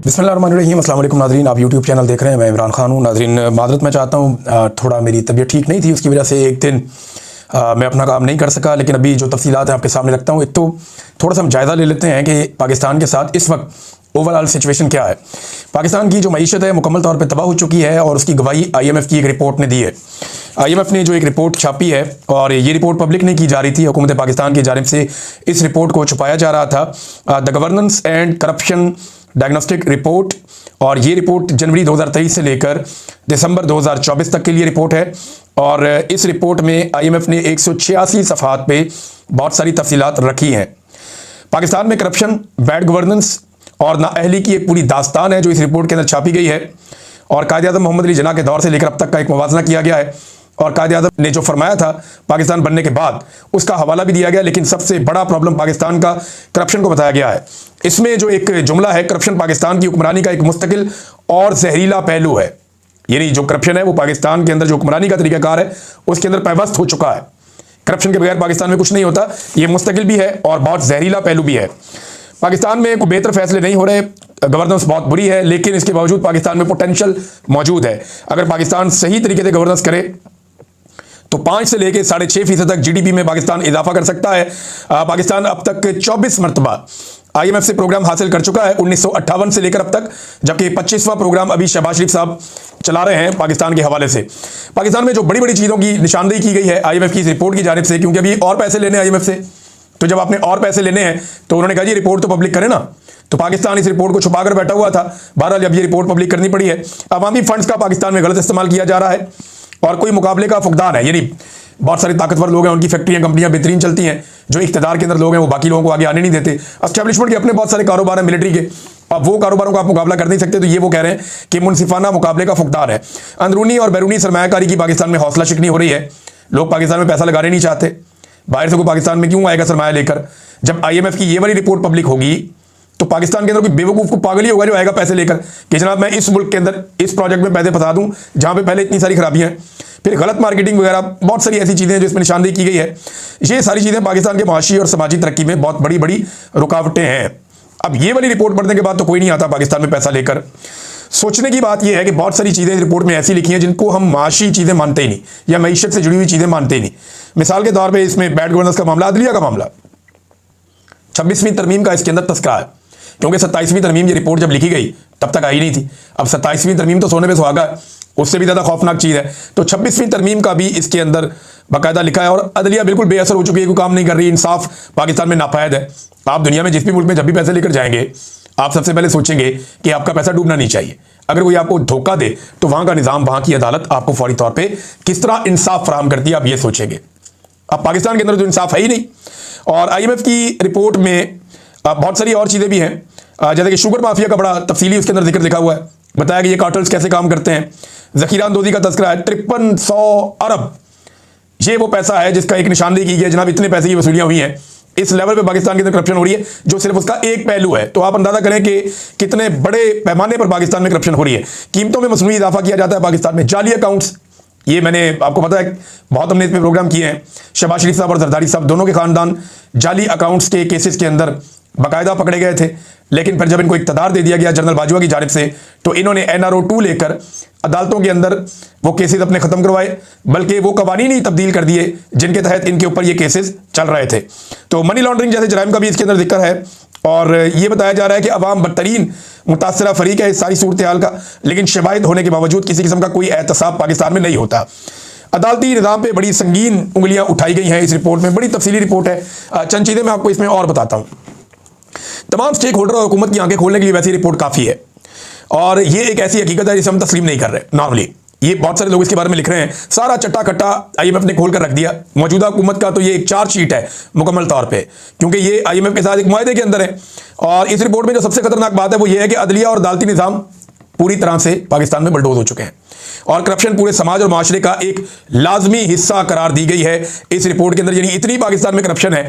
बिस्मिल्लाहिर्रहमानिर्रहीम। अस्सलाम वालेकुम नाज़रीन, आप यूट्यूब चैनल देख रहे हैं। मैं इमरान खान हूँ। नाज़रीन मादरत मैं चाहता हूँ, थोड़ा मेरी तबीयत ठीक नहीं थी, उसकी वजह से एक दिन मैं अपना काम नहीं कर सका। लेकिन अभी जो तफसीलात हैं आपके सामने रखता हूँ। एक तो थोड़ा सा हम जायज़ा ले लेते हैं कि पाकिस्तान के साथ इस वक्त ओवरऑल सिचुएशन क्या है। पाकिस्तान की जो मईशत है मुकम्मल तौर पर तबाह हो चुकी है और उसकी गवाही IMF की एक रिपोर्ट ने दी है। IMF ने जो एक रिपोर्ट छापी है और ये रिपोर्ट पब्लिक नहीं की जा रही थी, हुकूमत पाकिस्तान की जानिब से इस रिपोर्ट को छुपाया जा रहा था। The governance and corruption diagnostic report, और ये रिपोर्ट जनवरी 2023 से लेकर दिसंबर 2024 तक के लिए रिपोर्ट है। और इस रिपोर्ट में IMF ने 186 सफ़हात पे बहुत सारी तफसीलात रखी हैं। पाकिस्तान में करप्शन, बैड गवर्नेंस और नाअहली की एक पूरी दास्तान है जो इस रिपोर्ट के अंदर छापी गई है। और कायद-ए-आज़म मोहम्मद अली जिन्ना के दौर से लेकर अब तक का एक मुवाज़ना किया गया है और कायद-ए-आज़म ने जो फरमाया था पाकिस्तान बनने के बाद उसका हवाला भी दिया गया। लेकिन सबसे बड़ा प्रॉब्लम पाकिस्तान का करप्शन को बताया गया है। इसमें जो एक जुमला है, करप्शन पाकिस्तान की हुक्मरानी का एक मुस्तकिल और जहरीला पहलू है। यानी जो करप्शन है वो पाकिस्तान के अंदर जो हुक्मरानी का तरीकाकार है उसके अंदर पैवस्त हो चुका है। करप्शन के बगैर पाकिस्तान में कुछ नहीं होता। ये मुस्तकिल भी है और बहुत जहरीला पहलू भी है। पाकिस्तान में कोई बेहतर फैसले नहीं हो रहे, गवर्नेंस बहुत बुरी है, लेकिन इसके बावजूद पाकिस्तान में पोटेंशियल मौजूद है। अगर पाकिस्तान सही तरीके से गवर्नेंस करे तो 5 से लेकर 6.5% तक GDP में पाकिस्तान इजाफा कर सकता है। पाकिस्तान अब तक 24 मरतबा IMF से प्रोग्राम हासिल कर चुका है 1958 से लेकर अब तक, जबकि 25वां प्रोग्राम अभी शहबाज शरीफ साहब चला रहे हैं पाकिस्तान के हवाले से। पाकिस्तान में जो बड़ी बड़ी चीज़ों की निशानदेही की गई है IMF की इस रिपोर्ट की जानिब से, क्योंकि अभी और पैसे लेने IMF से, तो जब आपने और पैसे लेने हैं तो उन्होंने कहा जी रिपोर्ट तो पब्लिक करें ना। तो पाकिस्तान इस रिपोर्ट को छुपा कर बैठा हुआ था। बहरहाल जब ये रिपोर्ट पब्लिक करनी पड़ी है। अवामी फंड्स का पाकिस्तान में गलत इस्तेमाल किया जा रहा है और कोई मुकाबले का फुकदान है। यानी बहुत सारे ताकतवर लोग हैं, उनकी फैक्ट्रियां कंपनियां बेहतरीन चलती हैं, जो इख्तियार के अंदर लोग हैं वो बाकी लोगों को आगे आने नहीं देते। एस्टेब्लिशमेंट के अपने बहुत सारे कारोबार हैं मिलिट्री के, अब वो कारोबारों का आप मुकाबला कर नहीं सकते। तो ये वो कह रहे हैं कि मुनसिफाना मुकाबले का फुकदान है। अंदरूनी और बैरूनी सरमायाकारी की पाकिस्तान में हौसला शिकनी हो रही है। लोग पाकिस्तान में पैसा लगाने नहीं चाहते। बाहर से कोई पाकिस्तान में क्यों आएगा सरमाया लेकर। जब IMF की ये वाली रिपोर्ट पब्लिक होगी तो पाकिस्तान के अंदर कोई बेवकूफ़ को पागल ही होगा जो आएगा पैसे लेकर कि जनाब मैं इस मुल्क के अंदर इस प्रोजेक्ट में पैसे फंसा दूं जहां पे पहले इतनी सारी खराबियां हैं। फिर गलत मार्केटिंग वगैरह बहुत सारी ऐसी चीज़ें हैं जो इसमें निशानदेही की गई है। ये सारी चीज़ें पाकिस्तान के माशी और समाजी तरक्की में बहुत बड़ी बड़ी रुकावटें हैं। अब ये वाली रिपोर्ट पढ़ने के बाद तो कोई नहीं आता पाकिस्तान में पैसा लेकर। सोचने की बात यह है कि बहुत सारी चीज़ें इस रिपोर्ट में ऐसी लिखी हैं जिनको हम माशी चीज़ें मानते ही नहीं या मईशत से जुड़ी हुई चीज़ें मानते ही नहीं। मिसाल के तौर पर इसमें बैड गवर्नेंस का मामला, अदलिया का मामला, 26वीं तरमीम का इसके अंदर तस्करा है। क्योंकि 27वीं तरमीम ये रिपोर्ट जब लिखी गई तब तक आई नहीं थी। अब 27वीं तरमीम तो सोने पे सुहागा है, उससे भी ज़्यादा खौफनाक चीज़ है। तो 26वीं तरमीम का भी इसके अंदर बाकायदा लिखा है और अदलिया बिल्कुल बेअसर हो चुकी है, कोई काम नहीं कर रही। इंसाफ पाकिस्तान में नापायद है। आप दुनिया में जिस भी मुल्क में जब भी पैसे लेकर जाएंगे आप सबसे पहले सोचेंगे कि आपका पैसा डूबना नहीं चाहिए। अगर कोई आपको धोखा दे तो वहाँ का निज़ाम, वहाँ की अदालत आपको फौरी तौर पर किस तरह इंसाफ फराहम करती है, आप ये सोचेंगे। अब पाकिस्तान के अंदर जो इंसाफ है ही नहीं। और IMF की रिपोर्ट में बहुत सारी और चीज़ें भी हैं, जैसे कि शुगर माफिया का बड़ा तफसीली उसके अंदर जिक्र लिखा हुआ है। बताया कि ये कार्टल्स कैसे काम करते हैं। ज़खीरा अंदोज़ी का तस्करा है, 5300 अरब ये वो पैसा है जिसका एक निशानदेही की गई है। जनाब इतने पैसे की वसूलियाँ हुई हैं। इस लेवल पे पाकिस्तान के अंदर करप्शन हो रही है जो सिर्फ उसका एक पहलू है। तो आप अंदाजा करें कि कितने बड़े पैमाने पर पाकिस्तान में करप्शन हो रही है। कीमतों में मसनूई इजाफा किया जाता है पाकिस्तान में। जाली अकाउंट्स, ये मैंने आपको पता है बहुत हमने इसमें प्रोग्राम किए हैं। शहबाज शरीफ साहब और जरदारी साहब दोनों के खानदान जाली अकाउंट्स के केसेस के अंदर बाकायदा पकड़े गए थे। लेकिन फिर जब इनको इक़्तिदार दे दिया गया जनरल बाजवा की जानिब से तो इन्होंने NRO 2 लेकर अदालतों के अंदर वो केसेस अपने ख़त्म करवाए, बल्कि वो कवानीन ही तब्दील कर दिए जिनके तहत इनके ऊपर ये केसेस चल रहे थे। तो मनी लॉन्ड्रिंग जैसे जराइम का भी इसके अंदर जिक्र है। और ये बताया जा रहा है कि अवाम बदतरीन मुतासरा फरीक है इस सारी सूरत हाल का, लेकिन शवाहिद होने के बावजूद किसी किस्म का कोई एहतसाब पाकिस्तान में नहीं होता। अदालती निज़ाम पे बड़ी संगीन उंगलियां उठाई गई हैं इस रिपोर्ट में। बड़ी तफसीली रिपोर्ट है। चंद चीज़ें मैं आपको इसमें और बताता हूँ। तमाम स्टेक होल्डर और हुकूमत की आंखें खोलने के लिए वैसी रिपोर्ट काफ़ी है। और ये एक ऐसी हकीकत है जिसे हम तस्लीम नहीं कर रहे नॉर्मली। ये बहुत सारे लोग इसके बारे में लिख रहे हैं। सारा चट्टा कट्टा IMF ने खोल कर रख दिया। मौजूदा हुकूमत का तो ये एक चार्जशीट है मुकम्मल तौर पे, क्योंकि ये IMF के साथ एक मुआहदे के अंदर है। और इस रिपोर्ट में जो सबसे खतरनाक बात है वो ये है कि अदलिया और अदालती निज़ाम पूरी तरह से पाकिस्तान में बलडोज हो चुके हैं और करप्शन पूरे समाज और माशरे का एक लाजमी हिस्सा करार दी गई है इस रिपोर्ट के अंदर। यानी इतनी पाकिस्तान में करप्शन है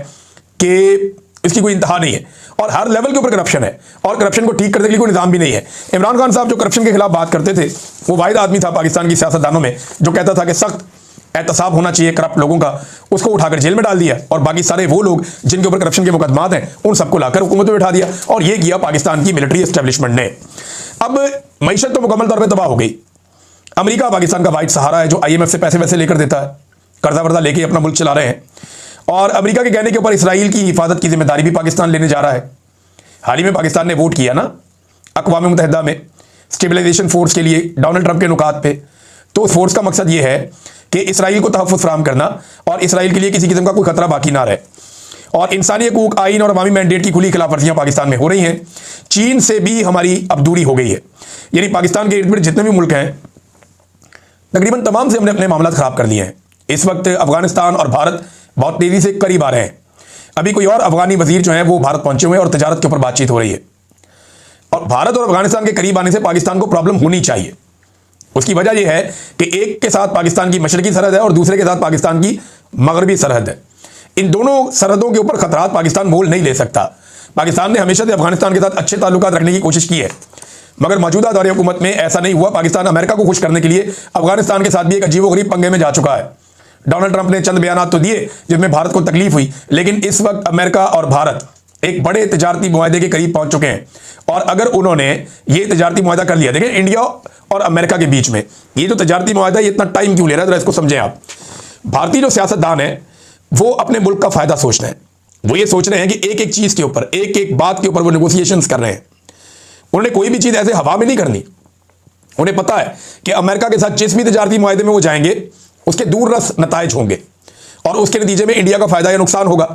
कि इसकी कोई इंतहा नहीं है और हर लेवल के ऊपर करप्शन है और करप्शन को ठीक करने के लिए कोई निज़ाम भी नहीं है। इमरान खान साहब जो करप्शन के खिलाफ बात करते थे वो वाहिद आदमी था पाकिस्तान की सियासतदानों में जो कहता था कि सख्त एहतसाब होना चाहिए करप्ट लोगों का, उसको उठाकर जेल में डाल दिया, और बाकी सारे वो लोग जिनके ऊपर करप्शन के मुकदमात हैं उन सबको लाकर हुकूमत में बैठा दिया। और ये किया पाकिस्तान की मिलिट्री एस्टेब्लिशमेंट ने। अब मईशत तो मुकम्मल तौर पर तबाह हो गई। अमेरिका पाकिस्तान का वाइट सहारा है, जो IMF से पैसे वैसे लेकर देता है, कर्जा वर्जा लेके अपना मुल्क चला रहे हैं। और अमेरिका के कहने के ऊपर इसराइल की हिफाजत की जिम्मेदारी भी पाकिस्तान लेने जा रहा है। हाल ही में पाकिस्तान ने वोट किया ना अक़वाम मुत्तहिदा में स्टेबलाइजेशन फोर्स के लिए डोनाल्ड ट्रंप के नुकात पे। तो उस फोर्स का मकसद ये है कि इसराइल को तहफ़्फ़ुज़ फराहम करना और इसराइल के लिए किसी किस्म का कोई खतरा बाकी ना रहे। और इंसानी हकूक़, आइन और अवामी मैंडेट की खुली खिलाफ वर्जियाँ पाकिस्तान में हो रही हैं। चीन से भी हमारी अब दूरी हो गई है, यानी पाकिस्तान के इर्द गिर्द जितने भी मुल्क हैं तकरीबन तमाम से हमने अपने मामला ख़राब कर लिए हैं। इस वक्त अफगानिस्तान और भारत बहुत तेज़ी से करीब आ रहे हैं। अभी कोई और अफगानी वजीर जो है वो भारत पहुंचे हुए हैं और तजारत के ऊपर बातचीत हो रही है। और भारत और अफगानिस्तान के करीब आने से पाकिस्तान को प्रॉब्लम होनी चाहिए। उसकी वजह यह है कि एक के साथ पाकिस्तान की मशरकी सरहद है और दूसरे के साथ पाकिस्तान की मगरबी सरहद है। इन दोनों सरहदों के ऊपर खतरात पाकिस्तान मोल नहीं ले सकता। पाकिस्तान ने हमेशा से अफगानिस्तान के साथ अच्छे ताल्लुकात रखने की कोशिश की है, मगर मौजूदा दौर हुकूमत में ऐसा नहीं हुआ। पाकिस्तान अमेरिका को खुश करने के लिए अफगानिस्तान के साथ भी एक अजीबोगरीब पंगे में जा चुका है। डोनाल्ड ट्रंप ने चंद बयान तो दिए जिसमें भारत को तकलीफ हुई, लेकिन इस वक्त अमेरिका और भारत एक बड़े तजारती मुआहदे के करीब पहुंच चुके हैं। और अगर उन्होंने ये तजारती मुआहदा कर लिया, देखिए इंडिया और अमेरिका के बीच में ये जो तजारती मुआहदा ये इतना टाइम क्यों ले रहा है, जरा इसको समझें आप। भारतीय जो सियासतदान है वो अपने मुल्क का फायदा सोच रहे हैं। वो ये सोच रहे हैं कि एक एक चीज के ऊपर, एक एक बात के ऊपर वो नेगोशिएशंस कर रहे हैं। उन्होंने कोई भी चीज ऐसे हवा में नहीं करनी। उन्हें पता है कि अमेरिका के साथ जिस भी तजारती मुआहदे में वो जाएंगे उसके दूररस नताइज होंगे और उसके नतीजे में इंडिया का फायदा या नुकसान होगा।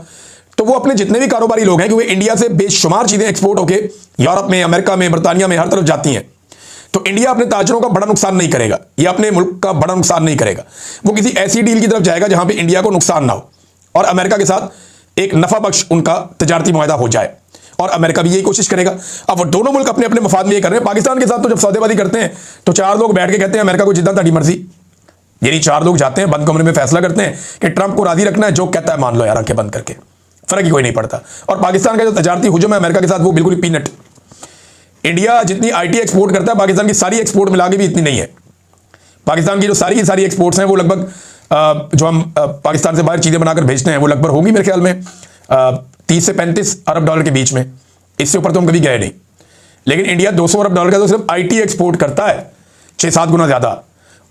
तो वो अपने जितने भी कारोबारी लोग हैं, क्योंकि इंडिया से बेशुमार चीजें एक्सपोर्ट होके यूरोप में, अमेरिका में, बरतानिया में हर तरफ जाती हैं, तो इंडिया अपने ताजरों का बड़ा नुकसान नहीं करेगा या अपने मुल्क का बड़ा नुकसान नहीं करेगा। वो किसी ऐसी डील की तरफ जाएगा जहां पे इंडिया को नुकसान ना हो और अमेरिका के साथ एक नफा बख्श उनका तजारती मुआहदा हो जाए। और अमेरिका भी यही कोशिश करेगा। अब वो दोनों मुल्क अपने अपने मफाद में ये कर रहे हैं। पाकिस्तान के साथ तो जब सौदेबाजी करते हैं तो चार लोग बैठ के कहते हैं अमेरिका को जितना ताड़ी मर्जी, यानी चार लोग जाते हैं बंद कमरे में फैसला करते हैं कि ट्रंप को राजी रखना है, जो कहता है मान लो यार, आंखें बंद करके, फर्क ही कोई नहीं पड़ता। और पाकिस्तान का जो तजारती हुजूम है अमेरिका के साथ वो बिल्कुल ही पीनट। इंडिया जितनी IT एक्सपोर्ट करता है पाकिस्तान की सारी एक्सपोर्ट मिला के भी इतनी नहीं है। पाकिस्तान की जो सारी की सारी एक्सपोर्ट्स हैं वो लगभग जो हम पाकिस्तान से बाहर चीज़ें बनाकर भेजते हैं वो लगभग होगी मेरे ख्याल में 30 से 35 अरब डॉलर के बीच में। इससे ऊपर तो हम कभी गए नहीं। लेकिन इंडिया 200 अरब डॉलर का तो सिर्फ IT एक्सपोर्ट करता है, 6-7 गुना ज़्यादा,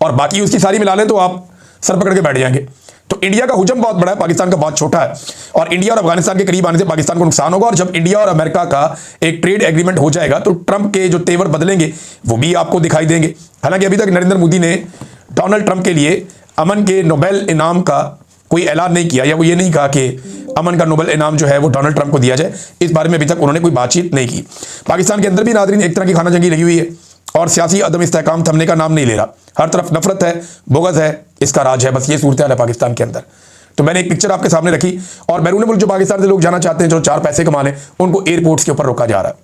और बाकी उसकी सारी मिला लें तो आप सर पकड़ के बैठ जाएंगे। तो इंडिया का हुजम बहुत बड़ा है, पाकिस्तान का बहुत छोटा है। और इंडिया और अफगानिस्तान के करीब आने से पाकिस्तान को नुकसान होगा। और जब इंडिया और अमेरिका का एक ट्रेड एग्रीमेंट हो जाएगा तो ट्रंप के जो तेवर बदलेंगे वो भी आपको दिखाई देंगे। हालांकि अभी तक नरेंद्र मोदी ने डोनाल्ड ट्रंप के लिए अमन के नोबेल इनाम का कोई ऐलान नहीं किया, या वो ये नहीं कहा कि अमन का नोबेल इनाम जो है वो डोनाल्ड ट्रंप को दिया जाए। इस बारे में अभी तक उन्होंने कोई बातचीत नहीं की। पाकिस्तान के अंदर भी नाज़रीन एक तरह की खाना जंगी लगी हुई है और सियासी अदम इस्तेहकाम थमने का नाम नहीं ले रहा। हर तरफ नफरत है, बुग़्ज़ है, इसका राज है। बस ये सूरत है पाकिस्तान के अंदर। तो मैंने एक पिक्चर आपके सामने रखी, और बैरून मुल्क जो पाकिस्तान से लोग जाना चाहते हैं, जो 4 पैसे कमा लें, उनको एयरपोर्ट्स के ऊपर रोका जा रहा है।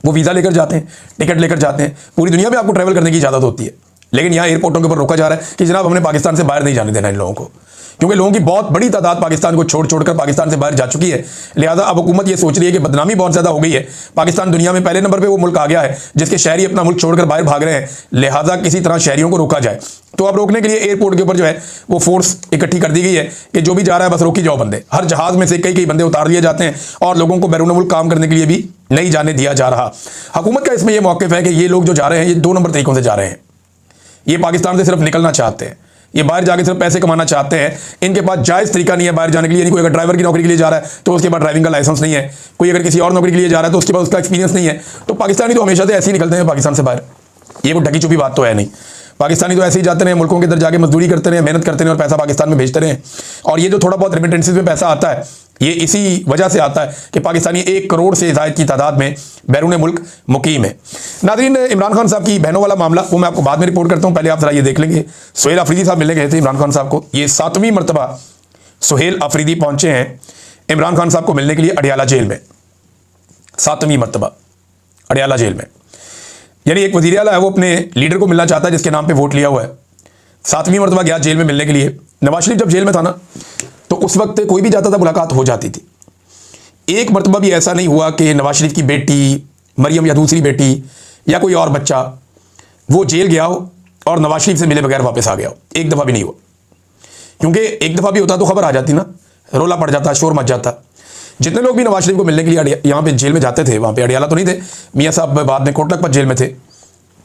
वो वीज़ा लेकर जाते हैं, टिकट लेकर जाते हैं, पूरी दुनिया में आपको ट्रैवल करने की इजाज़त होती है, लेकिन यहाँ एयरपोर्टों के ऊपर रोका जा रहा है कि जनाब हमने पाकिस्तान से बाहर नहीं जाने देना इन लोगों को, क्योंकि लोगों की बहुत बड़ी तादाद पाकिस्तान को छोड़ छोड़कर पाकिस्तान से बाहर जा चुकी है। लिहाजा अब हुकूमत ये सोच रही है कि बदनामी बहुत ज़्यादा हो गई है। पाकिस्तान दुनिया में पहले नंबर पे वो मुल्क आ गया है जिसके शहरी अपना मुल्क छोड़कर बाहर भाग रहे हैं। लिहाजा किसी तरह शहरियों को रोका जाए। तो अब रोकने के लिए एयरपोर्ट के ऊपर जो है वो फोर्स इकट्ठी कर दी गई है कि जो भी जा रहा है बस रोकी जाओ बंदे। हर जहाज़ में से कई कई बंदे उतार लिए जाते हैं और लोगों को बैरून मुल्क काम करने के लिए भी नहीं जाने दिया जा रहा। हुकूमत का इसमें यह मौक़िफ़ है कि ये लोग जो जा रहे हैं ये 2 नंबर तरीकों से जा रहे हैं। ये पाकिस्तान से सिर्फ निकलना चाहते हैं, ये बाहर जाके सिर्फ पैसे कमाना चाहते हैं। इनके पास जायज़ तरीका नहीं है बाहर जाने के लिए। यानी कोई अगर ड्राइवर की नौकरी के लिए जा रहा है तो उसके पास ड्राइविंग का लाइसेंस नहीं है, कोई अगर किसी और नौकरी के लिए जा रहा है तो उसके पास उसका एक्सपीरियंस नहीं है। तो पाकिस्तानी तो हमेशा से ऐसे ही निकलते हैं पाकिस्तान से बाहर। ये कोई ढकी छुपी बात तो है नहीं। पाकिस्तानी तो ऐसे ही जाते रहे, मुल्कों के अंदर जाके मजदूरी करते रहे, मेहनत करते रहे और पैसा पाकिस्तान में भेजते रहे। और ये जो थोड़ा बहुत रेमिटेंसेस में पैसा आता है ये इसी वजह से आता है कि पाकिस्तानी 1 करोड़ से ज़ायद की तादाद में बैरून मुल्क मुकीम है। नाज़रीन, इमरान खान साहब की बहनों वाला मामला वो मैं आपको बाद में रिपोर्ट करता हूँ। पहले आप जरा ये देख लेंगे, सुहेल अफरीदी साहब मिलने गए थे इमरान खान साहब को। ये 7वीं मरतबा सुहेल अफरीदी पहुंचे हैं इमरान खान साहब को मिलने के लिए अडियाला जेल में। 7वीं मरतबा अडियाला जेल में, यानी एक वज़ीर आला है वो अपने लीडर को मिलना चाहता है जिसके नाम पे वोट लिया हुआ है। 7वीं मरतबा गया जेल में मिलने के लिए। नवाज शरीफ जब जेल में था ना तो उस वक्त कोई भी जाता था मुलाकात हो जाती थी। एक मरतबा भी ऐसा नहीं हुआ कि नवाज शरीफ की बेटी मरियम या दूसरी बेटी या कोई और बच्चा वो जेल गया हो और नवाज शरीफ से मिले बगैर वापस आ गया हो। एक दफ़ा भी नहीं हुआ। क्योंकि एक दफ़ा भी होता तो खबर आ जाती ना, रोला पड़ जाता, शोर मच जाता। जितने लोग भी नवाज शरीफ को मिलने के लिए यहाँ पे जेल में जाते थे, वहाँ पे अडियाला तो नहीं थे, मियाँ साहब बाद में कोट लखपत जेल में थे,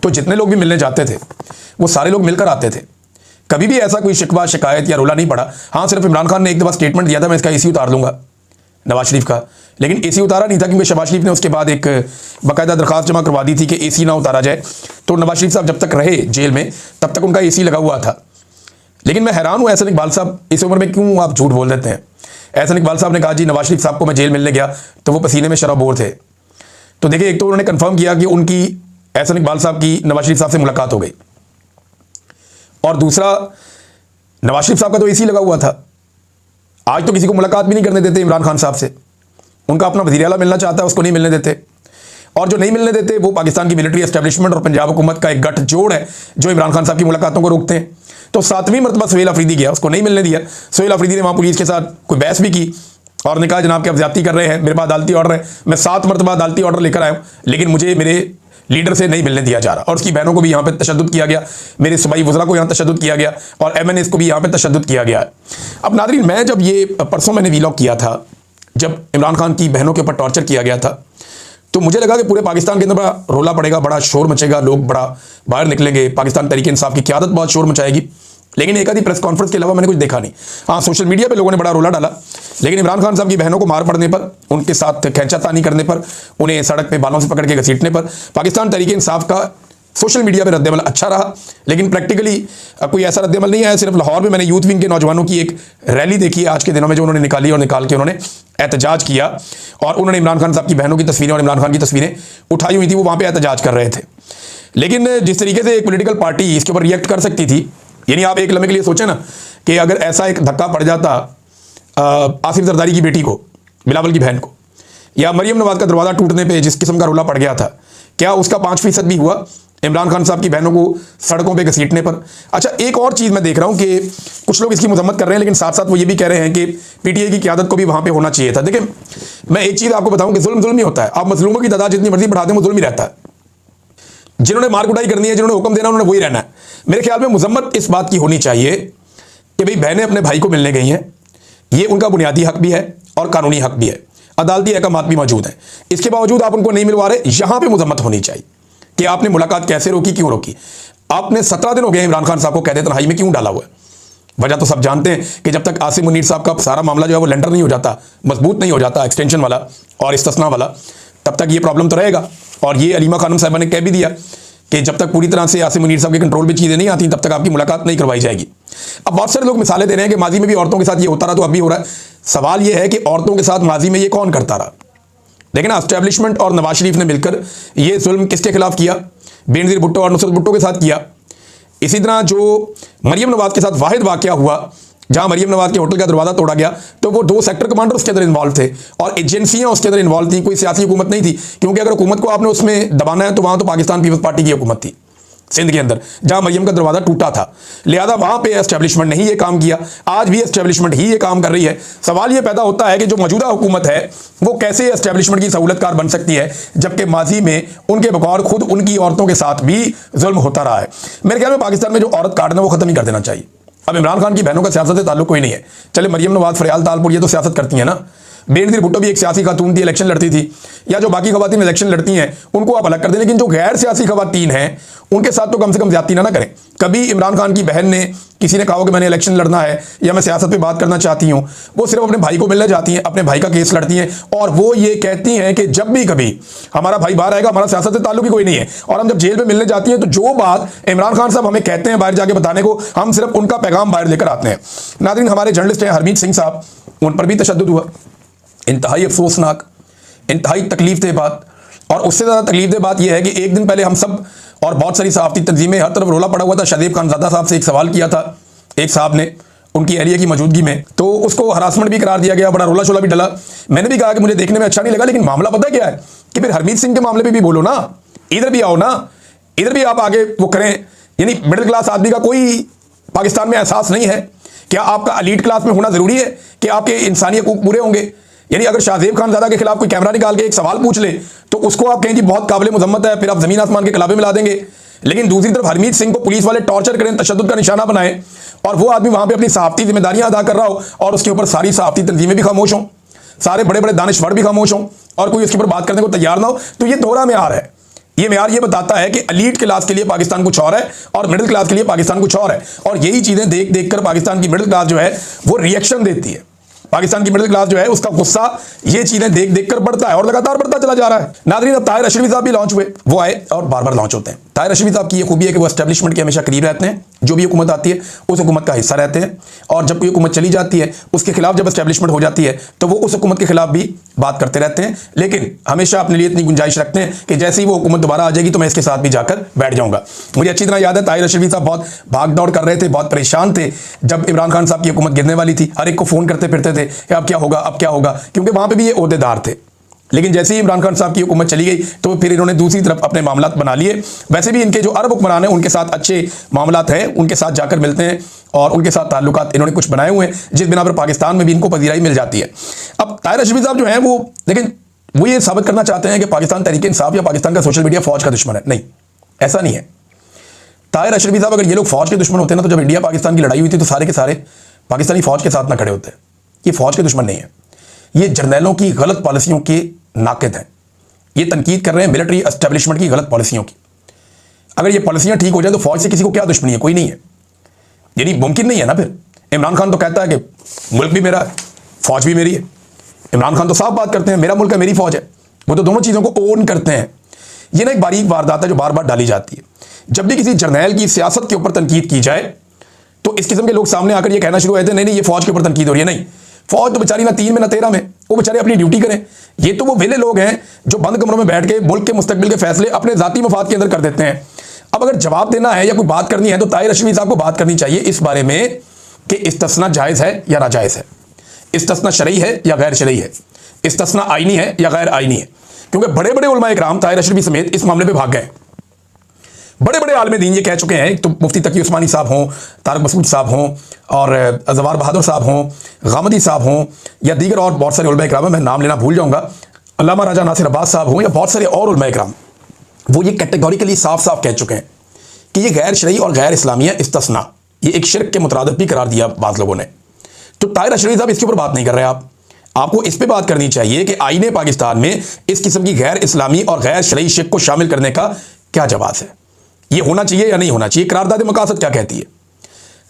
तो जितने लोग भी मिलने जाते थे वो सारे लोग मिलकर आते थे। कभी भी ऐसा कोई शिकवा शिकायत या रोला नहीं पड़ा। हाँ, सिर्फ इमरान खान ने एक दफ़ा स्टेटमेंट दिया था मैं इसका एसी उतार लूँगा नवाज शरीफ का, लेकिन एसी उतारा नहीं था क्योंकि शहबाज शरीफ ने उसके बाद एक बाकायदा दरखास्त जमा करवा दी थी कि एसी ना उतारा जाए। तो नवाज शरीफ साहब जब तक रहे जेल में तब तक उनका एसी लगा हुआ था। लेकिन मैं हैरान हूँ एहसन इकबाल साहब, इस उम्र में क्यों आप झूठ बोल देते हैं। एहसन इकबाल साहब ने कहा जी नवाज शरीफ साहब को मैं जेल मिलने गया तो वो पसीने में शराबोर थे। तो देखिए, एक तो उन्होंने कंफर्म किया कि उनकी एहसन इकबाल साहब की नवाज शरीफ साहब से मुलाकात हो गई, और दूसरा नवाज शरीफ साहब का तो एसी लगा हुआ था। आज तो किसी को मुलाकात भी नहीं करने देते इमरान खान साहब से। उनका अपना वज़ीर आला मिलना चाहता है, उसको नहीं मिलने देते, और जो नहीं मिलने देते वो पाकिस्तान की मिलिट्री एस्टेब्लिशमेंट और पंजाब हुकूमत का एक गठजोड़ है जो इमरान खान साहब की मुलाकातों को रोकते हैं। तो 7वीं मरतबा सुहेल अफरीदी गया, उसको नहीं मिलने दिया। सुहेल अफरीदी ने वहाँ पुलिस के साथ कोई बहस भी की और ने कहा जनाब कि आप ज़्यादती कर रहे हैं, मेरे पास अदालती ऑर्डर है, मैं 7 मरतबा अदालती ऑर्डर लेकर आया हूँ, लेकिन मुझे मेरे लीडर से नहीं मिलने दिया जा रहा। और उसकी बहनों को भी यहाँ पे तशद्दुद किया गया, मेरे सूबाई वज़रा को यहाँ तशद्दुद किया गया, और MNAs को भी यहाँ पे तशद्दुद किया गया। अब नाज़रीन, मैं जब ये परसों मैंने वीलॉग किया था जब इमरान खान की बहनों के ऊपर टॉर्चर किया गया था, तो मुझे लगा कि पूरे पाकिस्तान के अंदर बड़ा रोला पड़ेगा, बड़ा शोर मचेगा, लोग बड़ा बाहर निकलेंगे, पाकिस्तान तहरीक इंसाफ की क़यादत बहुत शोर मचाएगी। लेकिन एक आधी प्रेस कॉन्फ्रेंस के अलावा मैंने कुछ देखा नहीं। हाँ, सोशल मीडिया पे लोगों ने बड़ा रोला डाला, लेकिन इमरान खान साहब की बहनों को मार पड़ने पर, उनके साथ खैंचातानी करने पर, उन्हें सड़क पे बालों से पकड़ के घसीटने पर पाकिस्तान तहरीक इंसाफ का सोशल मीडिया पे रद्दमल अच्छा रहा, लेकिन प्रैक्टिकली कोई ऐसा रद्दमल नहीं आया। सिर्फ लाहौर में मैंने यूथ विंग के नौजवानों की एक रैली देखी है आज के दिनों में, जो उन्होंने निकाली और निकाल के उन्होंने एहतजाज किया, और उन्होंने इमरान खान साहब की बहनों की तस्वीरें और इमरान खान की तस्वीरें उठाई हुई थी, वो वहाँ पर एहतजाज कर रहे थे। लेकिन जिस तरीके से एक पोलिटिकल पार्टी इसके ऊपर रिएक्ट कर सकती थी, यानी आप एक लम्हे के लिए सोचें ना कि अगर ऐसा एक धक्का पड़ जाता आसिफ जरदारी की बेटी को, बिलावल की बहन को, या मरियम नवाज का दरवाज़ा टूटने पे जिस किस्म का रोला पड़ गया था, क्या उसका 5% भी हुआ इमरान खान साहब की बहनों को सड़कों पे घसीटने पर? अच्छा, एक और चीज़ मैं देख रहा हूँ कि कुछ लोग इसकी मजम्मत कर रहे हैं, लेकिन साथ साथ वो ये भी कह रहे हैं कि PTI की क़यादत को भी वहाँ पे होना चाहिए था। देखिए, मैं एक चीज़ आपको बताऊँ कि जुल्म ही होता है। आप मजलूमों की तादाद जितनी मर्जी बढ़ा दें, वो जुल्म ही रहता है। जिन्होंने मार कुटाई करनी है, जिन्होंने हुक्म देना, उन्होंने वही रहना है। मेरे ख्याल में मजम्मत इस बात की होनी चाहिए कि भाई बहनें अपने भाई को मिलने गई हैं, ये उनका बुनियादी हक भी है और कानूनी हक भी है, अदालती अहकामात भी मौजूद हैं। इसके बावजूद आप उनको नहीं मिलवा रहे, यहाँ पे मजम्मत होनी चाहिए कि आपने मुलाकात कैसे रोकी, क्यों रोकी। आपने 17 दिन हो गए इमरान खान साहब को कैद तन्हाई में क्यों डाला हुआ है? वजह तो सब जानते हैं कि जब तक आसिम मुनीर साहब का सारा मामला जो है वो लेंडर नहीं हो जाता, मजबूत नहीं हो जाता, एक्सटेंशन वाला और इस्तिस्ना वाला, तब तक ये प्रॉब्लम तो रहेगा। और ये अलीमा खानम साहबा ने कह भी दिया कि जब तक पूरी तरह से आसिम मुनीर साहब के कंट्रोल में चीज़ें नहीं आती, तब तक आपकी मुलाकात नहीं करवाई जाएगी। अब बहुत सारे लोग मिसालें दे रहे हैं कि माजी में भी औरतों के साथ ये होता रहा, तो अब भी हो रहा है। सवाल ये है कि औरतों के साथ माजी में ये कौन करता रहा? लेकिन एस्टेब्लिशमेंट और नवाज शरीफ ने मिलकर ये जुल्म किसके खिलाफ किया? बेनज़ीर भुट्टो और नुसरत भुट्टो के साथ किया। इसी तरह जो मरियम नवाज के साथ वाहिद वाक़या हुआ, जहां मरियम नवाज के होटल का दरवाज़ा तोड़ा गया, तो वो 2 सेक्टर कमांडर उसके अंदर इन्वॉल्व थे और एजेंसियां उसके अंदर इन्वॉल्व थी, कोई सियासी हुकूमत नहीं थी। क्योंकि अगर हुकूमत को आपने उसमें दबाना है तो वहां तो पाकिस्तान पीपल्स पार्टी की हुकूमत थी सिंध के अंदर, जहां मरियम का दरवाज़ा टूटा था। लिहाजा वहां पे एस्टेब्लिशमेंट ने ही ये काम किया, आज भी एस्टेब्लिशमेंट ही ये काम कर रही है। सवाल ये पैदा होता है कि जो मौजूदा हुकूमत है वो कैसे एस्टेब्लिशमेंट की सहूलतकार बन सकती है, जबकि माजी में उनके बगौर खुद उनकी औरतों के साथ भी जुल्म होता रहा है। मेरे ख्याल में पाकिस्तान में जो औरत काटना वो खत्म ही कर देना चाहिए। अब इमरान खान की बहनों का सियासत से ताल्लुक कोई नहीं है। चले मरियम नवाज, फरियाल तालपुर, ये तो सियासत करती हैं ना। बेनज़ीर भुट्टो भी एक सियासी खातून थी, इलेक्शन लड़ती थी, या जो बाकी खवातीन इलेक्शन लड़ती हैं उनको आप अलग कर दें, लेकिन जो गैर सियासी खवातीन हैं उनके साथ तो कम से कम ज्यादती ना करें। कभी इमरान खान की बहन ने, किसी ने कहा कि मैंने इलेक्शन लड़ना है या मैं सियासत पे बात करना चाहती हूँ, वो सिर्फ अपने भाई को मिलने जाती हैं, अपने भाई का केस लड़ती हैं, और वो ये कहती हैं कि जब भी कभी हमारा भाई बाहर आएगा, हमारा सियासत से ताल्लुक ही कोई नहीं है। और हम जब जेल में मिलने जाती हैं तो जो बात इमरान खान साहब हमें कहते हैं बाहर जाके बताने को, हम सिर्फ उनका पैगाम बाहर लेकर आते हैं। नाज़रीन, हमारे जर्नलिस्ट हैं हरमीत सिंह साहब, उन पर भी तशद्दुद हुआ, इंतहाई अफसोसनाक, इंतहाई तकलीफदेह बात। और उससे ज़्यादा तकलीफदेह बात यह है कि एक दिन पहले हम सब और बहुत सारी सहाफ़ती तंजीमें, हर तरफ रोला पड़ा हुआ था। शादेब खानज़ादा साहब से एक सवाल किया था एक साहब ने उनकी एहलिया की मौजूदगी में, तो उसको हरासमेंट भी करार दिया गया, बड़ा रोला शोला भी डला। मैंने भी कहा कि मुझे देखने में अच्छा नहीं लगा, लेकिन मामला पता क्या है कि फिर हरमीत सिंह के मामले में भी बोलो ना, इधर भी आओ ना, इधर भी आप आगे वो करें। यानी मिडिल क्लास आदमी का कोई पाकिस्तान में एहसास नहीं है? क्या आपका एलीट क्लास में होना ज़रूरी है कि आपके इंसानी हकूक़ पूरे होंगे? यानी अगर शाहजेब खानज़ादा के खिलाफ कोई कैमरा निकाल के एक सवाल पूछ ले तो उसको आप कहें कि बहुत काबिल मुजम्मत है, फिर आप ज़मीन आसमान के कलाबे मिला देंगे लेकिन दूसरी तरफ हरमीत सिंह को पुलिस वाले टॉर्चर करें, तशद्दुद का निशाना बनाए, और वो आदमी वहां पे अपनी सहाफती जिम्मेदारियां अदा कर रहा हो और उसके ऊपर सारी सहाफती तंजीमें भी खामोश हों, सारे बड़े बड़े दानिश्वर भी खामोश हों और कोई उसके ऊपर बात करने को तैयार ना हो, तो ये दोहरा म्यार है। ये म्यार ये बताता है कि एलीट क्लास के लिए पाकिस्तान कुछ और है और मिडिल क्लास के लिए पाकिस्तान कुछ और है, और यही चीजें देख देख कर पाकिस्तान की मिडिल क्लास जो है वो रिएक्शन देती है। पाकिस्तान की मिडिल क्लास जो है उसका गुस्सा ये चीजें देख देख कर बढ़ता है और लगातार बढ़ता चला जा रहा है। नाज़रीन, अब ताहिर अशरफी साहब भी लॉन्च हुए, वो आए और बार बार लॉन्च होते हैं। ताहिर अशरफी साहब की ये खूबी है कि वो एस्टेब्लिशमेंट के हमेशा करीब रहते हैं, जो भी हुकूमत आती है उस हुकूमत का हिस्सा रहते हैं, और जब कोई हुकूमत चली जाती है उसके खिलाफ जब एस्टेब्लिशमेंट हो जाती है तो वो उस हुकूमत के खिलाफ भी बात करते रहते हैं, लेकिन हमेशा अपने लिए इतनी गुंजाइश रखते हैं कि जैसे ही वो हुकूमत दोबारा आ जाएगी तो मैं इसके साथ भी जाकर बैठ जाऊंगा। मुझे अच्छी तरह याद है ताहिर अशरफी साहब बहुत भाग दौड़ कर रहे थे, बहुत परेशान थे जब इमरान खान साहब की हुकूमत गिरने वाली थी। हर एक को फोन करते फिरते थे कि अब क्या होगा, अब क्या होगा, क्योंकि वहां पर भी ये ओहदेदार थे। लेकिन जैसे ही इमरान खान साहब की हुकूमत चली गई तो फिर इन्होंने दूसरी तरफ अपने मामलात बना लिए। वैसे भी इनके जो अरब हुक्मरान हैं उनके साथ अच्छे मामलात हैं, उनके साथ जाकर मिलते हैं और उनके साथ ताल्लुकात इन्होंने कुछ बनाए हुए हैं, जिस बिना पर पाकिस्तान में भी इनको पजीराई मिल जाती है। अब ताहिर अशरफी साहब जो हैं वो, लेकिन वो ये साबित करना चाहते हैं कि पाकिस्तान तहरीक इंसाफ या पाकिस्तान का सोशल मीडिया फौज का दुश्मन है। नहीं, ऐसा नहीं है। ताहिर अशरफी साहब अगर ये लोग फौज के दुश्मन होते ना तो जब इंडिया पाकिस्तान की लड़ाई हुई थी तो सारे के सारे पाकिस्तानी फौज के साथ ना खड़े होते। ये फौज के दुश्मन नहीं है, ये जर्नैलों की गलत पॉलिसियों के नाकिद हैं। ये तनकीद कर रहे हैं मिलिट्री एस्टेब्लिशमेंट की गलत पॉलिसियों की। अगर ये पॉलिसियां ठीक हो जाए तो फौज से किसी को क्या दुश्मनी है? कोई नहीं है। यानी मुमकिन नहीं है ना। फिर इमरान खान तो कहता है कि मुल्क भी मेरा है, फौज भी मेरी है। इमरान खान तो साफ बात करते हैं मेरा मुल्क है, मेरी फौज है। वो तो दोनों चीज़ों को ओन करते हैं। ये ना एक बारीक वारदात है जो बार बार डाली जाती है। जब भी किसी जर्नैल की सियासत के ऊपर तनकीद की जाए तो इस किस्म के लोग सामने आकर ये कहना शुरू होते हैं नहीं नहीं ये फौज के ऊपर तनकीद हो रही है। नहीं, फौज तो बेचारी ना 3 में ना 13 में, वो बेचारे अपनी ड्यूटी करें। ये तो वो वेले लोग हैं जो बंद कमरों में बैठ के मुल्क के मुस्तकबिल के फैसले अपने जाती मफाद के अंदर कर देते हैं। अब अगर जवाब देना है या कोई बात करनी है तो ताहिर अशरफी साहब को बात करनी चाहिए इस बारे में कि इस्तिस्ना जायज़ है या नाजायज़ है, इस्तिस्ना शरई है या गैर शरई है, इस्तिस्ना आईनी है या गैर आईनी है। क्योंकि बड़े बड़े उलमा इकराम ताहिर अशरफी समेत इस मामले पर भाग गए। बड़े बड़े आलम दीन ये कह चुके हैं, तो मुफ्ती तकी उस्मानी साहब हों, तारक मसूद साहब हों और जवार बहादुर साहब हों, गामदी साहब हों या दीगर और बहुत सारे उलमा इकराम, मैं नाम लेना भूल जाऊंगा, अल्लामा राजा नासिर अब्बास साहब हों या बहुत सारे और उलमा इकराम, वो ये कैटेगोरिकली साफ साफ कह चुके हैं कि ये गैर शरई और गैर इस्लामिया इस्तिस्ना, ये एक शिरक के मुतरादिफ भी करार दिया बाज़ लोगों ने। तो ताहिर अशरफी साहब इसके ऊपर बात नहीं कर रहे। आपको इस पर बात करनी चाहिए कि आईने पाकिस्तान में इस किस्म की गैर इस्लामी और गैर शरई शिरक को शामिल करने का क्या जवाब है, ये होना चाहिए या नहीं होना चाहिए। करारदाद मकासद क्या कहती है?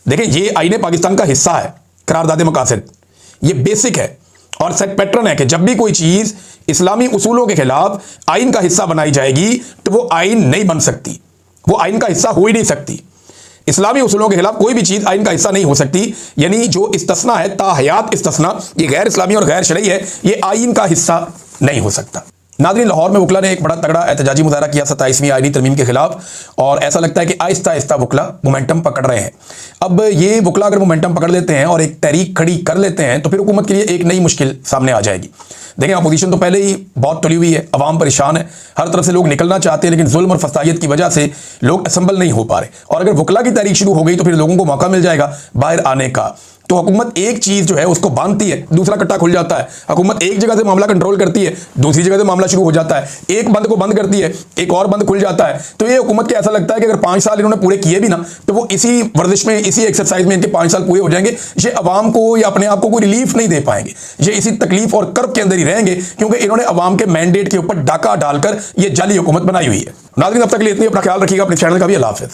देखिए, ये आईने पाकिस्तान का हिस्सा है। करारदाद मकासद ये बेसिक है और सेट पैटर्न है कि जब भी कोई चीज़ इस्लामी उसूलों के खिलाफ आइन का हिस्सा बनाई जाएगी तो वो आइन नहीं बन सकती, वो आइन का हिस्सा हो ही नहीं सकती। इस्लामी उसूलों के खिलाफ कोई भी चीज़ आइन का हिस्सा नहीं हो सकती। यानी जो इस्तिस्ना है, ताहयात इस्तिस्ना, ये गैर इस्लामी और गैर शरई है, ये आइन का हिस्सा नहीं हो सकता। नाज़रीन, लाहौर में वकला ने एक बड़ा तगड़ा एहतजाजी मुजाहरा किया 27वीं आईनी तरमीम के खिलाफ, और ऐसा लगता है कि आहिस्ता आहिस्ता वकला मोमेंटम पकड़ रहे हैं। अब ये वकला अगर मोमेंटम पकड़ लेते हैं और एक तहरीक खड़ी कर लेते हैं तो फिर हुकूमत के लिए एक नई मुश्किल सामने आ जाएगी। देखें, अपोजिशन तो पहले ही बहुत तुली हुई है, अवाम परेशान है, हर तरफ से लोग निकलना चाहते हैं, लेकिन जुल्म और फसादियत की वजह से लोग असम्बल नहीं हो पा रहे। और अगर वकला की तहरीक शुरू हो गई तो फिर लोगों को मौका मिल जाएगा बाहर आने का। तो हुकूमत एक चीज़ जो है उसको बांधती है, दूसरा कट्टा खुल जाता है। हुकूमत एक जगह से मामला कंट्रोल करती है, दूसरी जगह से मामला शुरू हो जाता है। एक बंद को बंद करती है, एक और बंद खुल जाता है। तो ये हुकूमत के ऐसा लगता है कि अगर 5 साल इन्होंने पूरे किए भी ना तो वो इसी वर्जिश में, इसी एक्सरसाइज में इनके 5 साल पूरे हो जाएंगे। ये अवाम को या अपने आप को कोई रिलीफ नहीं दे पाएंगे, ये इसी तकलीफ और कर्ब के अंदर ही रहेंगे, क्योंकि इन्होंने अवाम के मैंडेट के ऊपर डाका डालकर ये जाली हुकूमत बनाई हुई है। नाज़रीन, अब तक के लिए इतनी, अपना ख्याल रखिएगा, अपने चैनल का भी। अल्लाह हाफ़िज़।